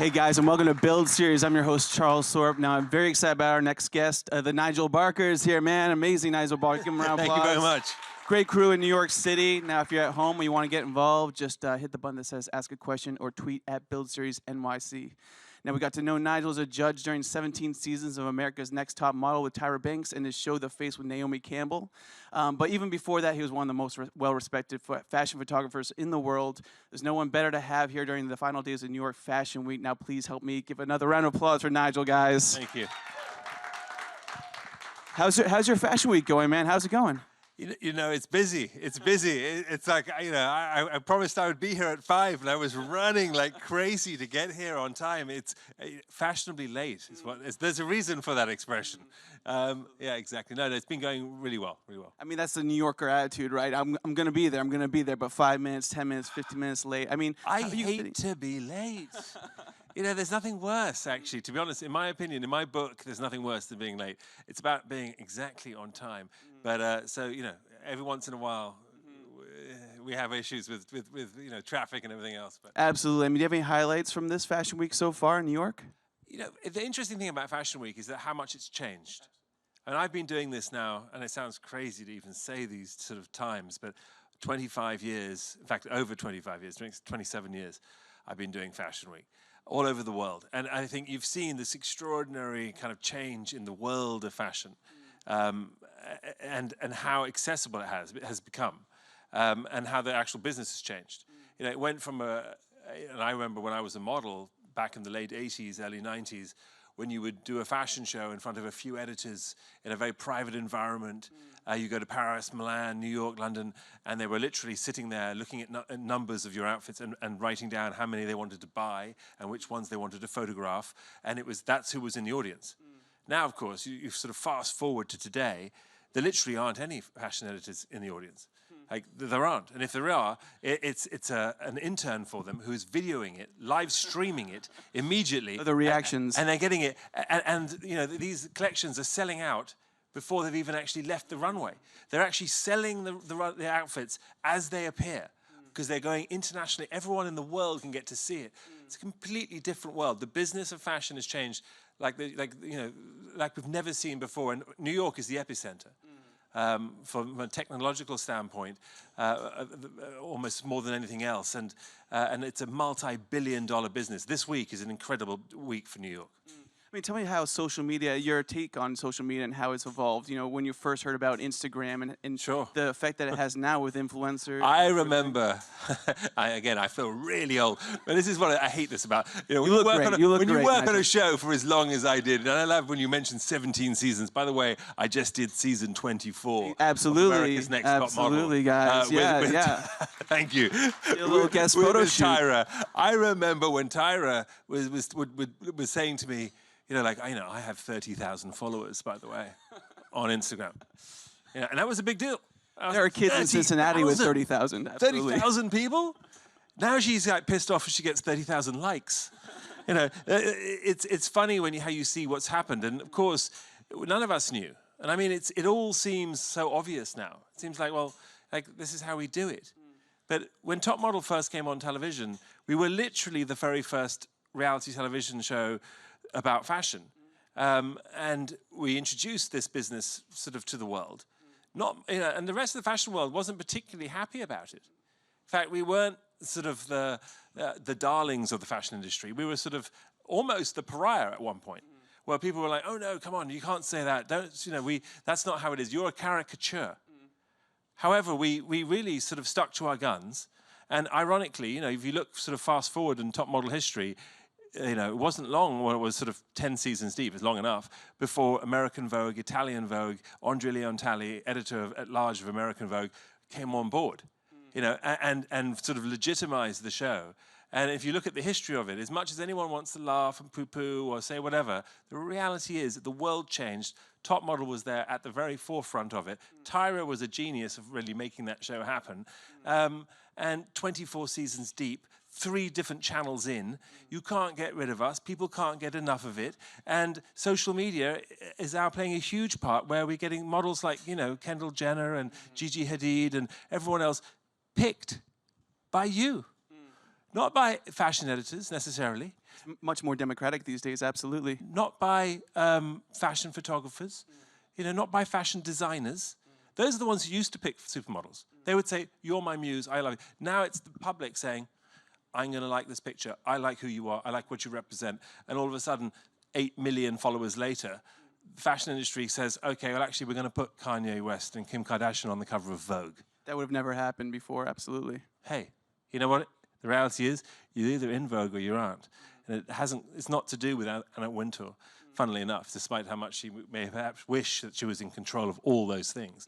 Hey guys, and welcome to Build Series. I'm your host, Charles Thorpe. Now, I'm very excited about our next guest. The Nigel Barker is here, man. Amazing Nigel Barker. Give him a round of applause. Thank you very much. Great crew in New York City. Now, if you're at home and you want to get involved, just hit the button that says Ask a Question or tweet at Build Series NYC. Now, we got to know Nigel as a judge during 17 seasons of America's Next Top Model with Tyra Banks and his show The Face with Naomi Campbell. But even before that, he was one of the most well-respected fashion photographers in the world. There's no one better to have here during the final days of New York Fashion Week. Now, please help me give another round of applause for Nigel, guys. Thank you. How's your Fashion Week going, man? How's it going? You know, it's busy. It's busy. It's like, you know, I promised I would be here at 5, and I was running like crazy to get here on time. It's fashionably late. There's a reason for that expression. Yeah, exactly. No, it's been going really well, really well. I mean, that's the New Yorker attitude, right? I'm going to be there. I'm going to be there, but 5 minutes, 10 minutes, 15 minutes late. I mean, I hate to be late. You know, there's nothing worse, actually. To be honest, in my opinion, in my book, there's nothing worse than being late. It's about being exactly on time. But so, you know, every once in a while, we have issues with you know, traffic and everything else. But absolutely. I mean, do you have any highlights from this Fashion Week so far in New York? you know, the interesting thing about Fashion Week is that how much it's changed. And I've been doing this now, and it sounds crazy to even say these sort of times, but 25 years, in fact, over 25 years, 27 years, I've been doing Fashion Week all over the world. And I think you've seen this extraordinary kind of change in the world of fashion, and how accessible it has become, and how the actual business has changed. You know, it went from and I remember when I was a model back in the late 80s, early 90s, when you would do a fashion show in front of a few editors in a very private environment. You go to Paris, Milan, New York, London, and they were literally sitting there looking at numbers of your outfits and writing down how many they wanted to buy and which ones they wanted to photograph, and that's who was in the audience. Now, of course, you sort of fast forward to today, there literally aren't any fashion editors in the audience. Like, there aren't. And if there are, it's an intern for them who's videoing it, live streaming it immediately. The reactions. And they're getting it. And you know, these collections are selling out before they've even actually left the runway. They're actually selling the outfits as they appear, because they're going internationally. Everyone in the world can get to see it. It's a completely different world. The business of fashion has changed like we've never seen before. And New York is the epicenter. From a technological standpoint, almost more than anything else, and it's a multi-billion-dollar business. This week is an incredible week for New York. I mean, tell me how social media, your take on social media and how it's evolved. You know, when you first heard about Instagram and Sure. the effect that it has now with influencers. I remember, I feel really old, but this is what I hate this about. You know, when you look great. When you work on a show for as long as I did, and I love when you mentioned 17 seasons. By the way, I just did season 24. Absolutely. Of America's Next Top Model. Absolutely, guys. Yeah. Thank you. A little guest photo shoot. Tyra. I remember when Tyra was saying to me, you know, like, I have 30,000 followers, by the way, on Instagram. You know, and that was a big deal. There are kids in Cincinnati with 30,000. 30,000 people? Now she's like pissed off if she gets 30,000 likes. You know, it's funny how you see what's happened. And of course, none of us knew. And I mean, it all seems so obvious now. It seems like, well, like, this is how we do it. But when Top Model first came on television, we were literally the very first reality television show about fashion. And we introduced this business sort of to the world. And the rest of the fashion world wasn't particularly happy about it. In fact, we weren't sort of the darlings of the fashion industry. We were sort of almost the pariah at one point, where people were like, oh no, come on, you can't say that. That's not how it is. You're a caricature. However, we really sort of stuck to our guns. And ironically, you know, if you look sort of fast forward in Top Model history, you know, it wasn't long, well, it was sort of 10 seasons deep, it's long enough, before American Vogue, Italian Vogue, Andre Leontali, editor-at-large of American Vogue, came on board, you know, and sort of legitimized the show. And if you look at the history of it, as much as anyone wants to laugh and poo-poo or say whatever, the reality is that the world changed. Top Model was there at the very forefront of it. Tyra was a genius of really making that show happen. And 24 seasons deep, 3 different channels in, you can't get rid of us, people can't get enough of it, and social media is now playing a huge part where we're getting models like, you know, Kendall Jenner and Gigi Hadid and everyone else picked by you. Not by fashion editors necessarily, Much more democratic these days, absolutely. not by fashion photographers, not by fashion designers. Those are the ones who used to pick supermodels. They would say, "You're my muse, I love you." Now it's the public saying, "I'm going to like this picture. I like who you are. I like what you represent." And all of a sudden, 8 million followers later, the fashion industry says, "Okay, well, actually, we're going to put Kanye West and Kim Kardashian on the cover of Vogue." That would have never happened before, absolutely. Hey, you know what? The reality is, you're either in Vogue or you aren't. And it's not to do with Anna Wintour, funnily enough, despite how much she may perhaps wish that she was in control of all those things,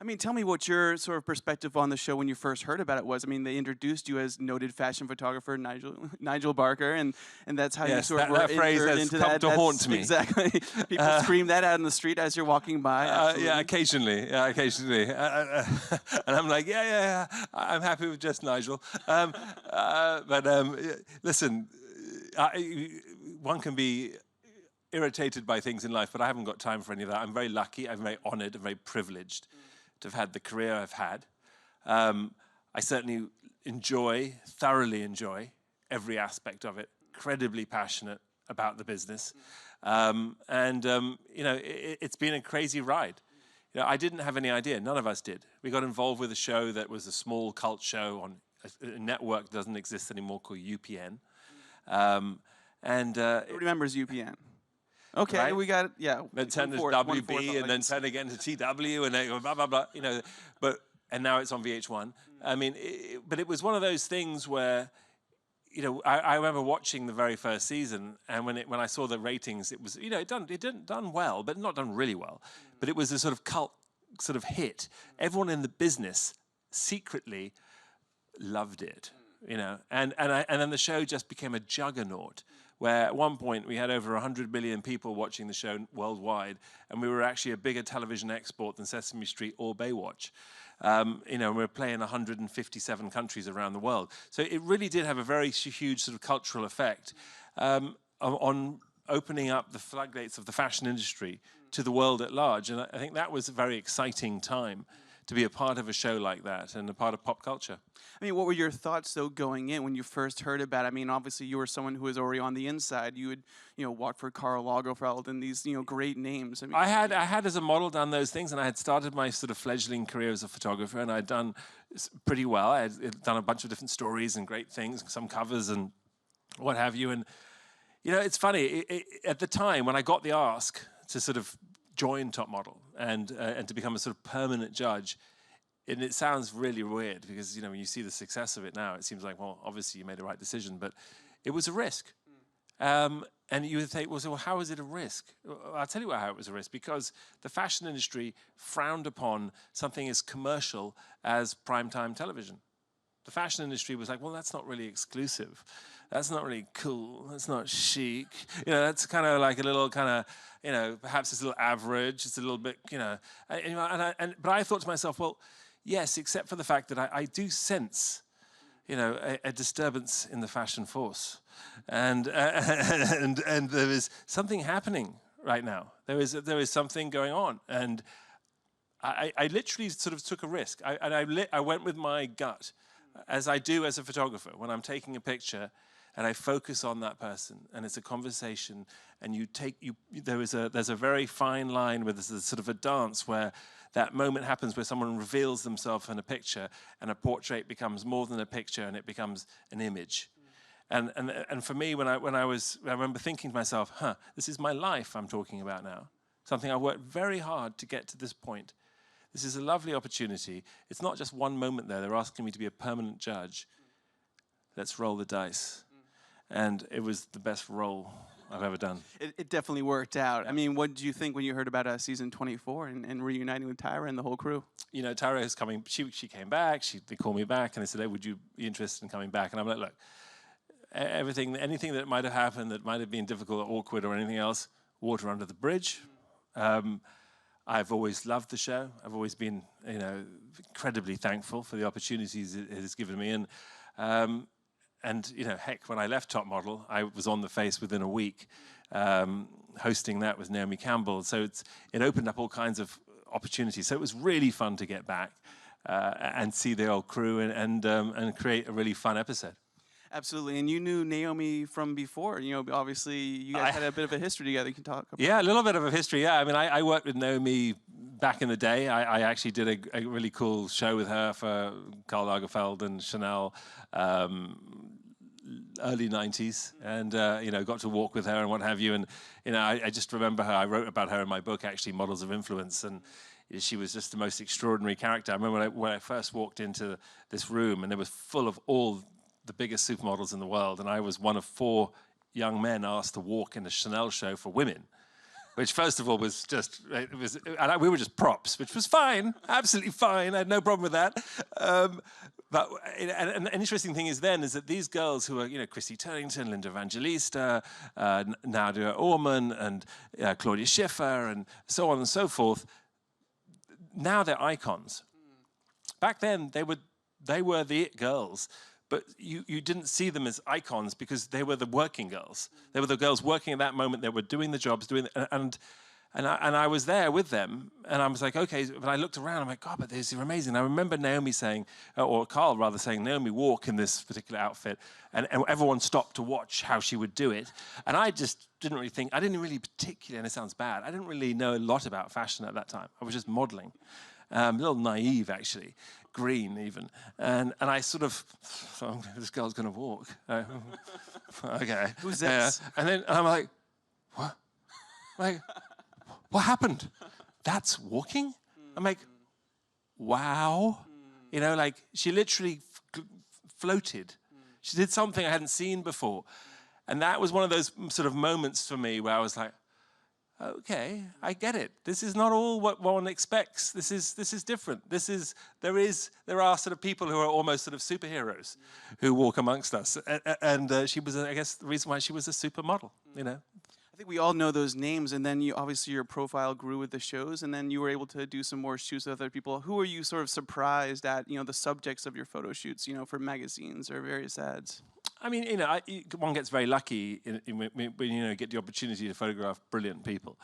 I mean, tell me what your sort of perspective on the show when you first heard about it was. I mean, they introduced you as noted fashion photographer Nigel Barker, and that's how you sort of were that phrase entered has into come that. to haunt me. Exactly. People scream that out in the street as you're walking by. Yeah, occasionally. And I'm like, yeah, I'm happy with just Nigel. Listen, one can be irritated by things in life, but I haven't got time for any of that. I'm very lucky, I'm very honored, I'm very privileged to have had the career I've had. I certainly thoroughly enjoy every aspect of it, incredibly passionate about the business. It's been a crazy ride. I didn't have any idea, none of us did. We got involved with a show that was a small cult show on a network that doesn't exist anymore called UPN. Who remembers UPN? Okay, right? We got it. Yeah. Then turned to WB, and then turned again to TW, and then blah blah blah. And now it's on VH1. I mean, but it was one of those things where, I remember watching the very first season, and when I saw the ratings, it was it didn't done well, but not done really well. But it was a sort of cult sort of hit. Everyone in the business secretly loved it, and then the show just became a juggernaut, where at one point we had over 100 million people watching the show worldwide, and we were actually a bigger television export than Sesame Street or Baywatch. We're playing 157 countries around the world. So it really did have a very huge sort of cultural effect on opening up the floodgates of the fashion industry to the world at large. And I think that was a very exciting time to be a part of a show like that and a part of pop culture. I mean, what were your thoughts, though, going in when you first heard about it? I mean, obviously, you were someone who was already on the inside. You would, walk for Karl Lagerfeld and these, great names. I mean, I had as a model done those things, and I had started my sort of fledgling career as a photographer, and I'd done pretty well. I had done a bunch of different stories and great things, some covers and what have you. And, it's funny, at the time when I got the ask to sort of join Top Model and to become a sort of permanent judge, and it sounds really weird because when you see the success of it now, it seems like, well, obviously you made the right decision, but it was a risk. And you would think, well, so how is it a risk? I'll tell you how it was a risk, because the fashion industry frowned upon something as commercial as primetime television. The fashion industry was like, well, that's not really exclusive. That's not really cool. That's not chic. That's kind of like a little kind of, perhaps it's a little average. It's a little bit, but I thought to myself, well, yes, except for the fact that I do sense, a disturbance in the fashion force, and there is something happening right now. There is something going on, and I literally sort of took a risk. I went with my gut, as I do as a photographer when I'm taking a picture, and I focus on that person, and it's a conversation, and there's a very fine line where there's sort of a dance where that moment happens where someone reveals themselves in a picture, and a portrait becomes more than a picture, and it becomes an image. And for me, I remember thinking to myself, this is my life I'm talking about now. Something I worked very hard to get to this point. This is a lovely opportunity. It's not just one moment there. They're asking me to be a permanent judge. Let's roll the dice. And it was the best role I've ever done. It definitely worked out. I mean, what did you think when you heard about season 24 and reuniting with Tyra and the whole crew? Tyra is coming. She came back. They called me back and they said, "Hey, would you be interested in coming back?" And I'm like, look, anything that might have happened that might have been difficult or awkward or anything else, water under the bridge. I've always loved the show. I've always been, incredibly thankful for the opportunities it has given me. And heck, when I left Top Model, I was on the Face within a week, hosting that with Naomi Campbell. So it opened up all kinds of opportunities. So it was really fun to get back. and see the old crew and create a really fun episode. Absolutely. And you knew Naomi from before. You know, obviously, you guys had a bit of a history together. You can talk about. Yeah, a little bit of a history. Yeah, I mean, I worked with Naomi back in the day. I actually did a really cool show with her for Karl Lagerfeld and Chanel, early 90s, and you know, got to walk with her and what have you. And you know, I just remember her. I wrote about her in my book, actually, Models of Influence, and she was just the most extraordinary character. I remember when I first walked into this room, and it was full of all the biggest supermodels in the world, and I was one of 4 young men asked to walk in a Chanel show for women, which first of all was just, we were just props, which was fine, absolutely fine. I had no problem with that. But an interesting thing is that these girls who are, you know, Chrissy Turlington, Linda Evangelista, Nadia Orman, and Claudia Schiffer, and so on and so forth, now they're icons. Back then, they were the it girls. But you didn't see them as icons because they were the working girls. They were the girls working at that moment. They were doing the jobs, and I was there with them. And I was like, okay. But I looked around. I'm like, God, but these are amazing. I remember Naomi saying, or Karl rather saying, Naomi, walk in this particular outfit, and everyone stopped to watch how she would do it. And I just didn't really think. I didn't really particularly, and it sounds bad, I didn't really know a lot about fashion at that time. I was just modeling. A little naive, actually, green even, and I sort of thought, this girl's going to walk. Okay, who's this? And I'm like, what? Like, what happened? That's walking? I'm like, wow. You know, like she literally floated. She did something I hadn't seen before, and that was one of those sort of moments for me where I was like, okay, I get it. This is not all what one expects. This is different. There are sort of people who are almost sort of superheroes who walk amongst us. And she was, I guess, the reason why she was a supermodel, you know. I think we all know those names, and then obviously your profile grew with the shows, and then you were able to do some more shoots with other people. Who are you sort of surprised at, you know, the subjects of your photo shoots, you know, for magazines or various ads? I mean, you know, one gets very lucky when you know, get the opportunity to photograph brilliant people.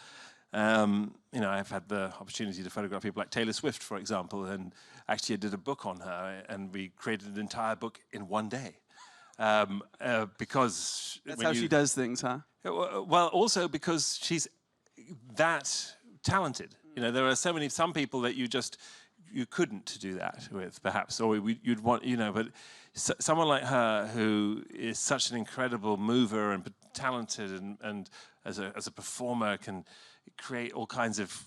You know, I've had the opportunity to photograph people like Taylor Swift, for example, and actually I did a book on her, and we created an entire book in one day. Because that's how she does things, huh? Well, also because she's that talented. You know, there are some people that you couldn't do that with, perhaps, or you'd want, you know, but someone like her who is such an incredible mover and talented and as a performer can create all kinds of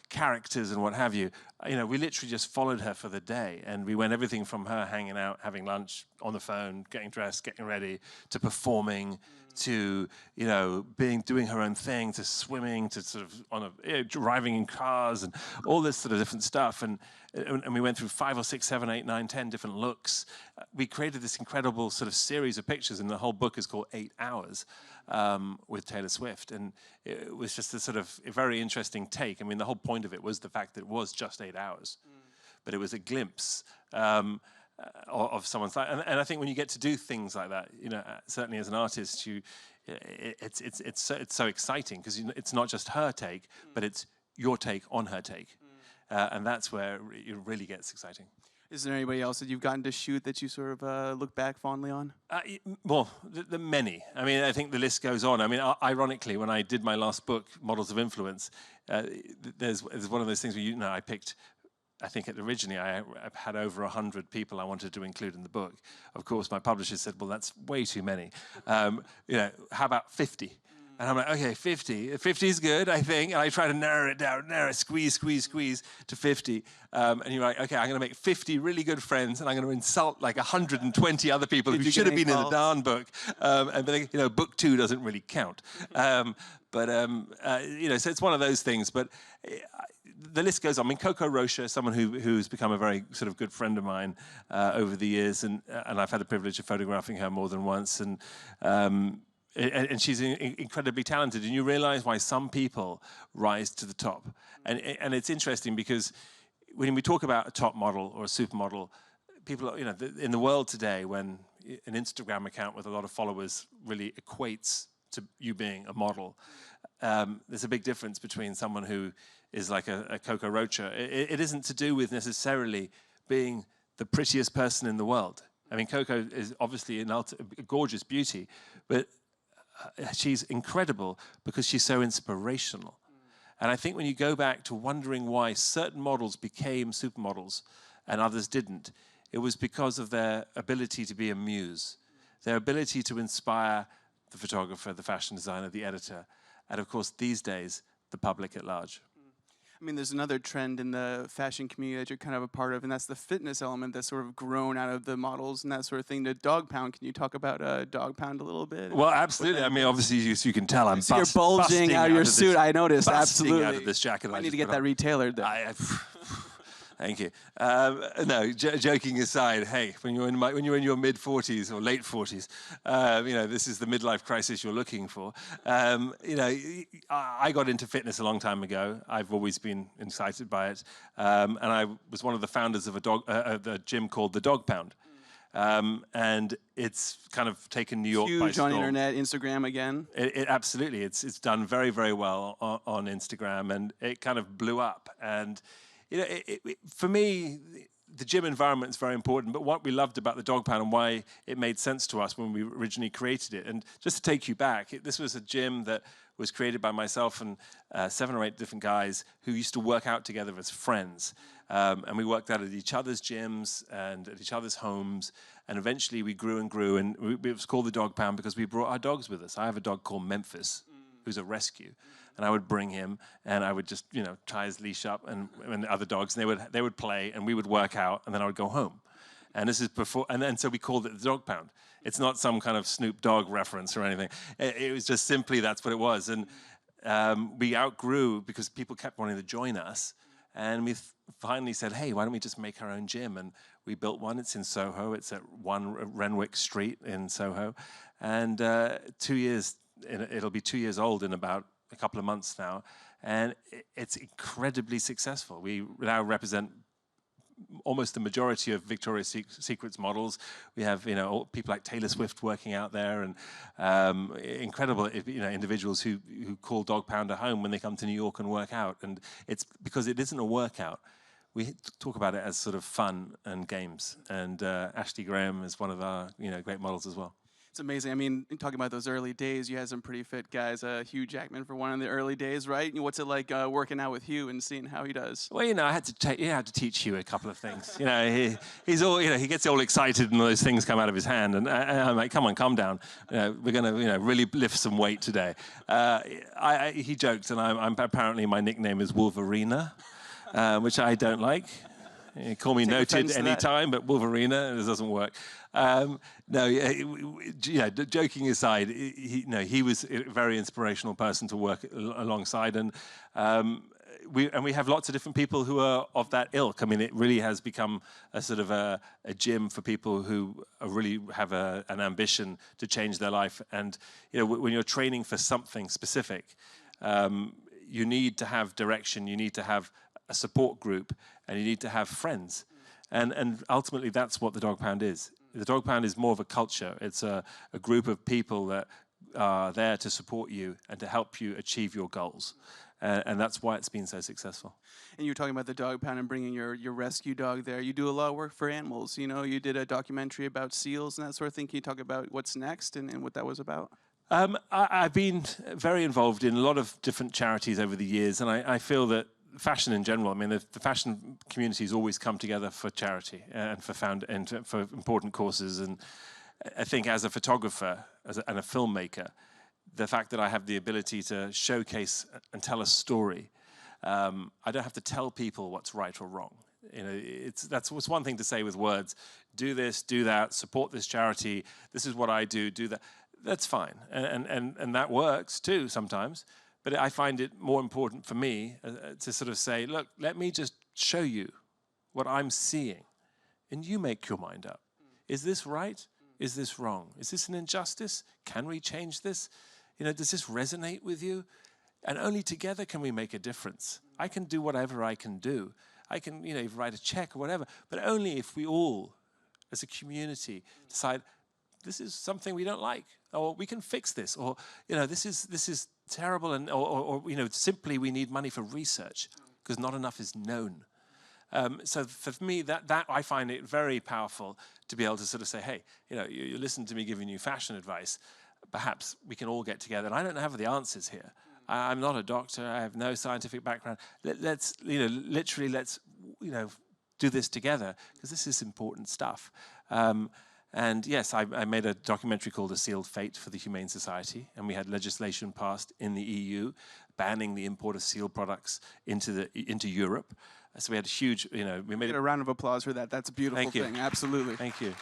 characters and what have you. You know, we literally just followed her for the day, and we went everything from her hanging out, having lunch, on the phone, getting dressed, getting ready, to performing, to, you know, doing her own thing, to swimming, to sort of driving in cars and all this sort of different stuff. And we went through 5 or 6, 7, 8, 9, 10 different looks. We created this incredible sort of series of pictures, and the whole book is called 8 Hours with Taylor Swift. And it was just a sort of a very interesting take. I mean, the whole point of it was the fact that it was just 8 hours, but it was a glimpse of someone's life. And I think when you get to do things like that, you know, certainly as an artist, it's so exciting because it's not just her take, but it's your take on her take. And that's where it really gets exciting. Is there anybody else that you've gotten to shoot that you sort of look back fondly on? Well, the many. I mean, I think the list goes on. I mean, ironically, when I did my last book, Models of Influence, there's one of those things where, you know, I picked, I think originally I had over 100 people I wanted to include in the book. Of course, my publisher said, well, that's way too many. You know, how about 50? And I'm like, okay, 50. 50 is good, I think. And I try to narrow it down, squeeze to 50. And you're like, okay, I'm going to make 50 really good friends, and I'm going to insult like 120 other people who should have been in the darn book. And you know, book 2 doesn't really count. You know, so it's one of those things. But the list goes on. I mean, Coco Rocha, someone who's become a very sort of good friend of mine over the years, and I've had the privilege of photographing her more than once. And she's incredibly talented, and you realize why some people rise to the top. And it's interesting because when we talk about a top model or a supermodel, people, you know, in the world today, when an Instagram account with a lot of followers really equates to you being a model, there's a big difference between someone who is like a Coco Rocha. It isn't to do with necessarily being the prettiest person in the world. I mean, Coco is obviously a gorgeous beauty, but she's incredible because she's so inspirational. And I think when you go back to wondering why certain models became supermodels and others didn't, it was because of their ability to be a muse, their ability to inspire the photographer, the fashion designer, the editor, and of course, these days, the public at large. I mean, there's another trend in the fashion community that you're kind of a part of, and that's the fitness element that's sort of grown out of the models and that sort of thing. The Dog Pound, can you talk about Dog Pound a little bit? Well, absolutely. I mean, obviously, you can tell I'm so you're bulging out of your suit. I noticed, absolutely. Out of this jacket. I need to get that retailored. Thank you. No, joking aside, hey, when you're in your mid 40s or late 40s, you know, this is the midlife crisis you're looking for. You know, I got into fitness a long time ago. I've always been excited by it, and I was one of the founders of a gym called the Dog Pound. And it's kind of taken New York by storm. Huge on internet, Instagram again. It absolutely, it's done very, very well on Instagram, and it kind of blew up. And you know, for me, the gym environment is very important, but what we loved about the Dog Pound and why it made sense to us when we originally created it, and just to take you back, this was a gym that was created by myself and 7 or 8 different guys who used to work out together as friends. And we worked out at each other's gyms and at each other's homes, and eventually we grew and grew, and it was called the Dog Pound because we brought our dogs with us. I have a dog called Memphis, who's a rescue. And I would bring him, and I would just, you know, tie his leash up, and the other dogs, and they would play, and we would work out, and then I would go home. And this is before, and so we called it the Dog Pound. It's not some kind of Snoop Dogg reference or anything. It was just simply that's what it was. And we outgrew because people kept wanting to join us, and we finally said, hey, why don't we just make our own gym? And we built one. It's in Soho. It's at 1 Renwick Street in Soho. And 2 years, it'll be 2 years old in about a couple of months now, and it's incredibly successful. We now represent almost the majority of Victoria's Secret's models. We have, you know, people like Taylor Swift working out there, and incredible, you know, individuals who call Dog Pound a home when they come to New York and work out. And it's because it isn't a workout. We talk about it as sort of fun and games. And Ashley Graham is one of our, you know, great models as well. It's amazing. I mean, talking about those early days, you had some pretty fit guys. Hugh Jackman for one of the early days, right? What's it like working out with Hugh and seeing how he does? Well, you know, I had to teach Hugh a couple of things. You know, he's all, you know, he gets all excited and those things come out of his hand, and I'm like, come on, calm down. You know, we're gonna, you know, really lift some weight today. He joked, and I'm apparently my nickname is Wolverina, which I don't like. You call me noted anytime, but Wolverina, it doesn't work. No, yeah, joking aside, he was a very inspirational person to work alongside, and we have lots of different people who are of that ilk. I mean, it really has become a sort of a gym for people who really have an ambition to change their life. And you know, when you're training for something specific, you need to have direction, you need to have a support group, and you need to have friends. And ultimately, that's what the Dog Pound is. The Dog Pound is more of a culture. It's a group of people that are there to support you and to help you achieve your goals. And that's why it's been so successful. And you were talking about the Dog Pound and bringing your rescue dog there. You do a lot of work for animals. You know, you did a documentary about seals and that sort of thing. Can you talk about what's next and what that was about? I've been very involved in a lot of different charities over the years, and I feel that fashion in general, I mean, the fashion communities always come together for charity and for important causes. And I think as a photographer and a filmmaker, the fact that I have the ability to showcase and tell a story, I don't have to tell people what's right or wrong. You know, that's one thing to say with words. Do this, do that, support this charity. This is what I do that. That's fine, and that works too sometimes. But I find it more important for me to sort of say, look, let me just show you what I'm seeing, and you make your mind up. Is this right? Is this wrong? Is this an injustice? Can we change this? You know, does this resonate with you? And only together can we make a difference. I can do whatever I can do. I can, write a check or whatever, but only if we all, as a community, decide this is something we don't like, or we can fix this, or this is terrible, and or simply we need money for research because not enough is known. So for me, that I find it very powerful to be able to sort of say, hey, you listen to me giving you fashion advice. Perhaps we can all get together. And I don't have the answers here. I'm not a doctor. I have no scientific background. Let's do this together, because this is important stuff. And yes, I made a documentary called A Sealed Fate for the Humane Society, and we had legislation passed in the EU banning the import of seal products into Europe. So we had a huge, we made Get a round of applause for that. That's a beautiful Thank you. thing. Absolutely. Thank you.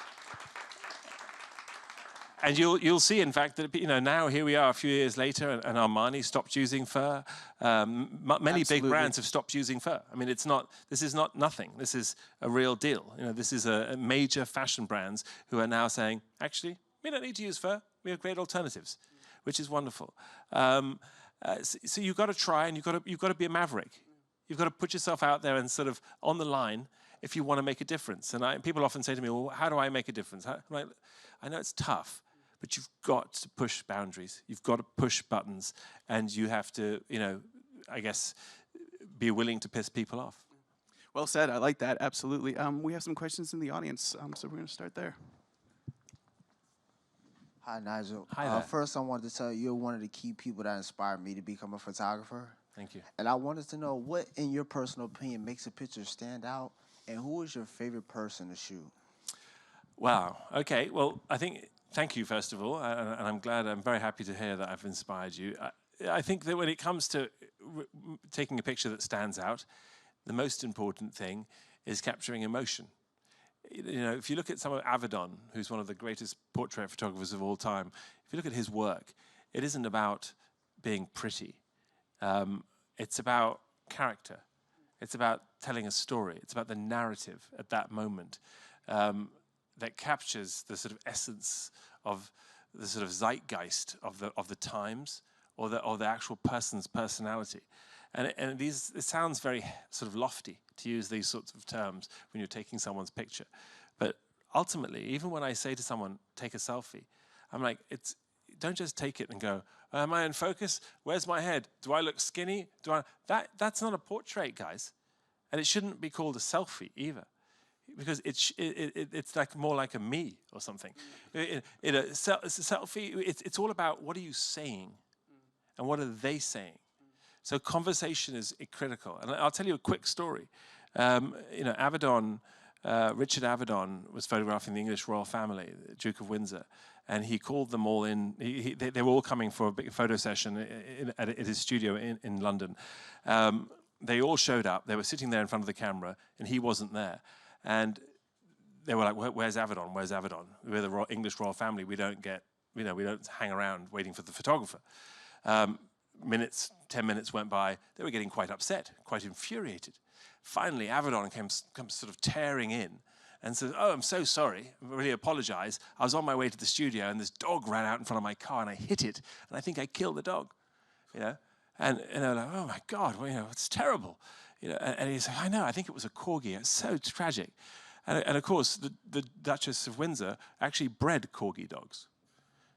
And you'll see, in fact, that now here we are a few years later, and Armani stopped using fur. Many big brands have stopped using fur. I mean, this is not nothing. This is a real deal. This is a major fashion brands who are now saying, actually, we don't need to use fur. We have great alternatives, which is wonderful. So you've got to try, and you've got to be a maverick. You've got to put yourself out there and sort of on the line if you want to make a difference. And people often say to me, well, how do I make a difference? I know it's tough, but you've got to push boundaries. You've got to push buttons, and you have to, I guess, be willing to piss people off. Well said. I like that. Absolutely. We have some questions in the audience, so we're going to start there. Hi, Nigel. Hi there. First, I wanted to tell you, you're one of the key people that inspired me to become a photographer. Thank you. And I wanted to know what, in your personal opinion, makes a picture stand out, and who is your favorite person to shoot? Wow. Okay. Well, thank you, first of all, and I'm very happy to hear that I've inspired you. I think that when it comes to taking a picture that stands out, the most important thing is capturing emotion. If you look at someone, Avedon, who's one of the greatest portrait photographers of all time, if you look at his work, it isn't about being pretty. It's about character. It's about telling a story. It's about the narrative at that moment that captures the sort of essence of the sort of zeitgeist of the times, or the actual person's personality. And it sounds very sort of lofty to use these sorts of terms when you're taking someone's picture. But ultimately, even when I say to someone, take a selfie, I'm like, don't just take it and go, am I in focus? Where's my head? Do I look skinny? That's not a portrait, guys. And it shouldn't be called a selfie either, because it's like more like a me or something. A selfie, it's all about what are you saying and what are they saying. So conversation is critical. And I'll tell you a quick story. Avedon, Richard Avedon was photographing the English royal family, the Duke of Windsor, and he called them all in. They were all coming for a big photo session at his studio in London. They all showed up. They were sitting there in front of the camera, and he wasn't there. And they were like, "Where's Avedon? Where's Avedon? We're the English royal family. We don't hang around waiting for the photographer." 10 minutes went by. They were getting quite upset, quite infuriated. Finally, Avedon comes sort of tearing in and says, "Oh, I'm so sorry. I really apologize. I was on my way to the studio, and this dog ran out in front of my car, and I hit it, and I think I killed the dog." And they're like, "Oh my God, it's terrible." And he's like, "I know. I think it was a corgi. It's so tragic." And of course, the Duchess of Windsor actually bred corgi dogs.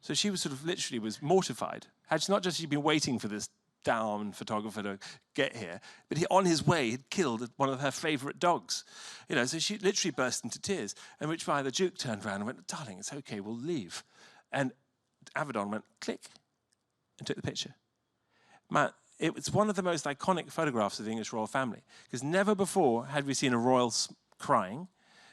So she was literally was mortified. Had she not just been waiting for this down photographer to get here, but on his way had killed one of her favorite dogs. So she literally burst into tears. And which by the Duke turned around and went, "Darling, it's okay, we'll leave." And Avedon went click and took the picture. Man, it was one of the most iconic photographs of the English royal family, because never before had we seen a royal crying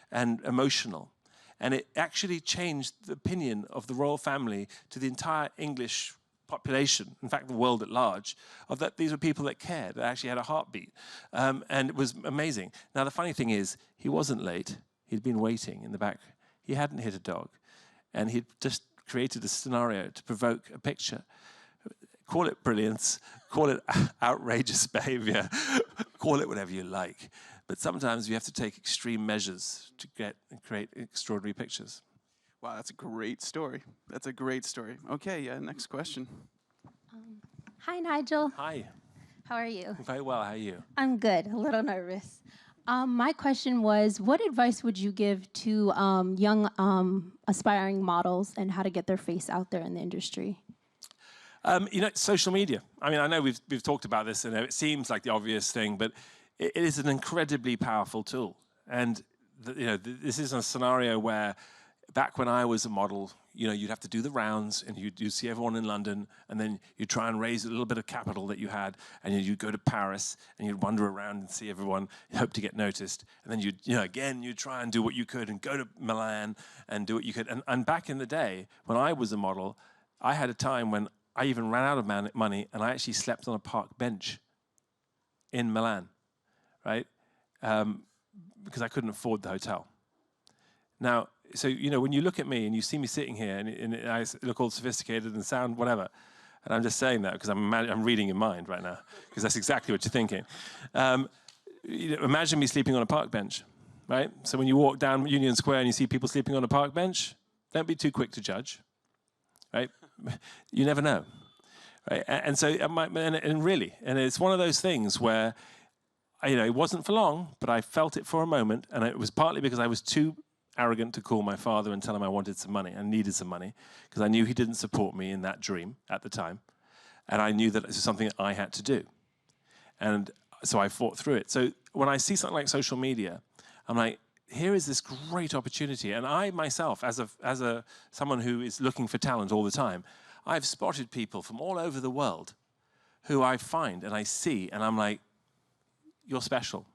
and emotional. And it actually changed the opinion of the royal family to the entire English population, in fact, the world at large, of that these were people that cared, that actually had a heartbeat. And it was amazing. Now, the funny thing is, he wasn't late. He'd been waiting in the back. He hadn't hit a dog. And he'd just created a scenario to provoke a picture. Call it brilliance, call it outrageous behavior, call it whatever you like. But sometimes you have to take extreme measures to create extraordinary pictures. Wow, that's a great story. That's a great story. Okay, next question. Hi, Nigel. Hi. How are you? Very well, how are you? I'm good. A little nervous. My question was, what advice would you give to young aspiring models and how to get their face out there in the industry? Social media. I mean, I know we've talked about this, and it seems like the obvious thing, but it is an incredibly powerful tool. And this is a scenario where, back when I was a model, you'd have to do the rounds, and you'd see everyone in London, and then you'd try and raise a little bit of capital that you had, and you'd go to Paris, and you'd wander around and see everyone, hope to get noticed, and then you'd try and do what you could, and go to Milan and do what you could. And back in the day, when I was a model, I had a time when I even ran out of money, and I actually slept on a park bench in Milan, right? Because I couldn't afford the hotel. Now, so, when you look at me and you see me sitting here and I look all sophisticated and sound whatever, and I'm just saying that because I'm reading your mind right now, because that's exactly what you're thinking. Imagine me sleeping on a park bench, right? So when you walk down Union Square and you see people sleeping on a park bench, don't be too quick to judge, right? You never know, right? And so, and it's one of those things where, it wasn't for long, but I felt it for a moment, and it was partly because I was too arrogant to call my father and tell him I wanted some money. I needed some money because I knew he didn't support me in that dream at the time. And I knew that this was something that I had to do. And so I fought through it. So when I see something like social media, I'm like, here is this great opportunity. And I myself, as someone who is looking for talent all the time, I've spotted people from all over the world who I find and I see, and I'm like, you're special,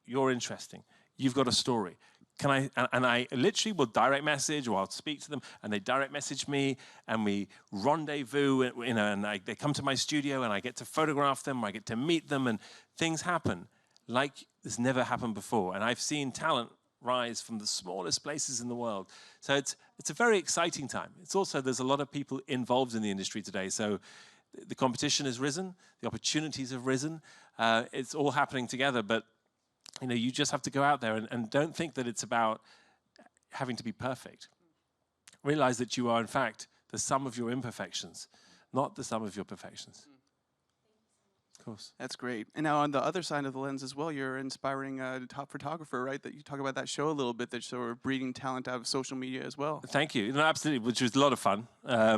you're interesting, you've got a story. And I literally will direct message, or I'll speak to them, and they direct message me, and we rendezvous, and they come to my studio, and I get to photograph them, I get to meet them, and things happen like this never happened before. And I've seen talent rise from the smallest places in the world. So it's a very exciting time. It's also, there's a lot of people involved in the industry today, so the competition has risen, the opportunities have risen, it's all happening together, but you just have to go out there and don't think that it's about having to be perfect. Realize that you are, in fact, the sum of your imperfections, not the sum of your perfections. Of course. That's great. And now on the other side of the lens as well, you're inspiring a top photographer, right? That you talk about that show a little bit, that sort of breeding talent out of social media as well. Thank you. Absolutely, which was a lot of fun.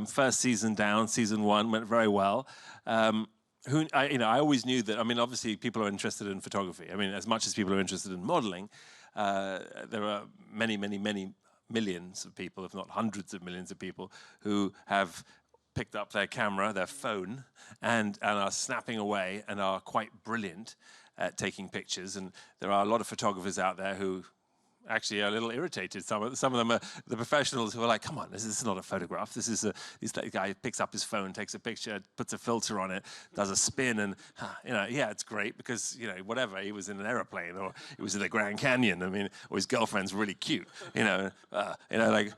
First season down, season one went very well. I always knew that, obviously people are interested in photography. As much as people are interested in modeling, there are many, many, many millions of people, if not hundreds of millions of people, who have picked up their camera, their phone, and are snapping away and are quite brilliant at taking pictures. And there are a lot of photographers out there who actually are a little irritated. Some of them are the professionals who are like, come on, this is not a photograph. This guy picks up his phone, takes a picture, puts a filter on it, does a spin, and yeah, it's great because whatever, he was in an aeroplane or he was in the Grand Canyon. Or his girlfriend's really cute. Like,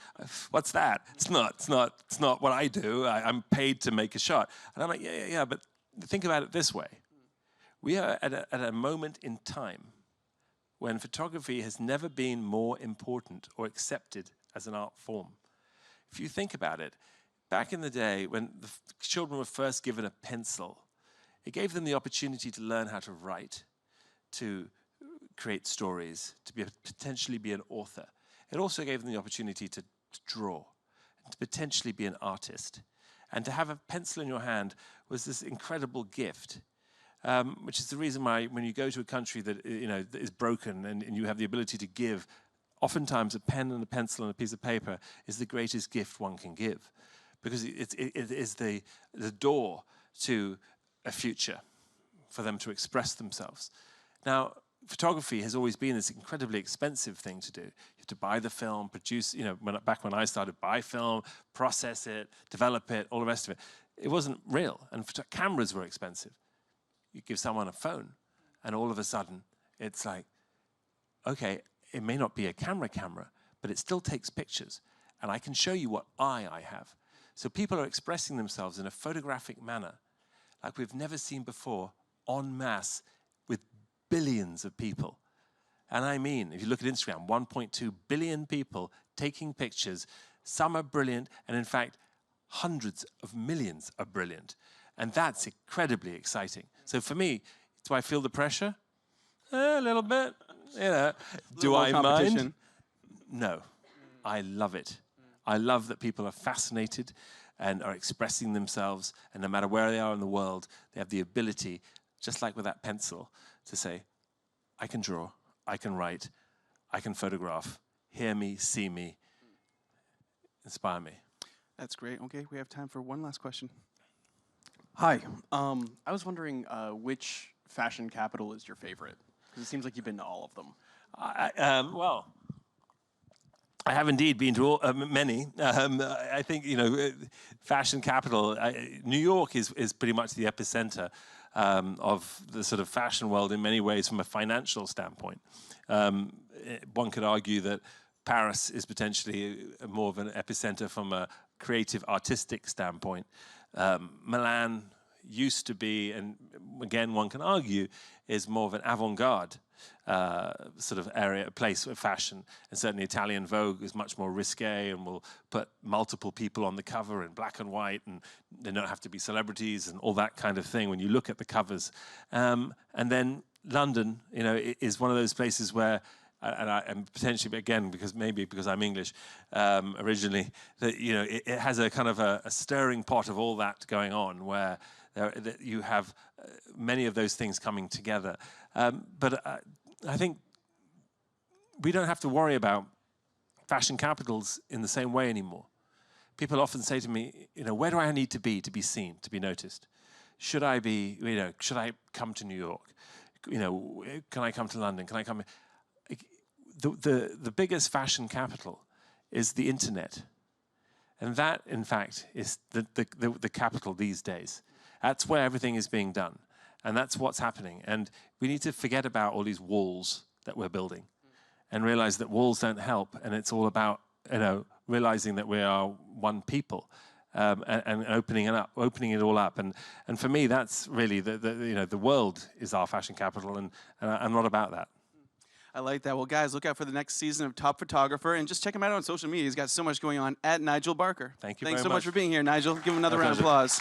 what's that? It's not what I do. I'm paid to make a shot. And I'm like, yeah. But think about it this way: we are at a moment in time when photography has never been more important or accepted as an art form. If you think about it, back in the day when the children were first given a pencil, it gave them the opportunity to learn how to write, to create stories, to potentially be an author. It also gave them the opportunity to draw, and to potentially be an artist. And to have a pencil in your hand was this incredible gift. Which is the reason why when you go to a country that that is broken and you have the ability to give, oftentimes a pen and a pencil and a piece of paper is the greatest gift one can give, because it is the door to a future for them to express themselves. Now, photography has always been this incredibly expensive thing to do. You have to buy the film, produce, back when I started, buy film, process it, develop it, all the rest of it. It wasn't real, and cameras were expensive. You give someone a phone, and all of a sudden, it's like, okay, it may not be a camera, but it still takes pictures, and I can show you what I have. So people are expressing themselves in a photographic manner like we've never seen before, en masse, with billions of people. And if you look at Instagram, 1.2 billion people taking pictures. Some are brilliant, and in fact, hundreds of millions are brilliant. And that's incredibly exciting. So for me, do I feel the pressure? A little bit. You know, do Little I more mind? competition. No, I love it. I love that people are fascinated and are expressing themselves, and no matter where they are in the world, they have the ability, just like with that pencil, to say, I can draw, I can write, I can photograph, hear me, see me, inspire me. That's great. Okay, we have time for one last question. Hi. I was wondering which fashion capital is your favorite? Because it seems like you've been to all of them. Well, I have indeed been to many. I think, you know, fashion capital, New York is pretty much the epicenter of the sort of fashion world in many ways from a financial standpoint. One could argue that Paris is potentially more of an epicenter from a creative, artistic standpoint. Milan used to be, and again, one can argue, is more of an avant-garde sort of area, place of fashion. And certainly Italian Vogue is much more risque and will put multiple people on the cover in black and white, and they don't have to be celebrities and all that kind of thing when you look at the covers. And then London, you know, is one of those places where, and potentially, again, because I'm English originally, that, you know, it has a kind of a stirring pot of all that going on, where that you have many of those things coming together. But I think we don't have to worry about fashion capitals in the same way anymore. People often say to me, you know, where do I need to be seen, to be noticed? Should I be, you know, should I come to New York? You know, can I come to London? Can I come? The biggest fashion capital is the internet. And that, in fact, is the capital these days. That's where everything is being done. And that's what's happening. And we need to forget about all these walls that we're building and realize that walls don't help. And it's all about, you know, realizing that we are one people and opening it all up. And for me, that's really, you know, the world is our fashion capital, and I'm not about that. I like that. Well, guys, look out for the next season of Top Photographer, and just check him out on social media. He's got so much going on at Nigel Barker. Thank you Thanks very so much much. for being here, Nigel. Give him another My round of pleasure. applause.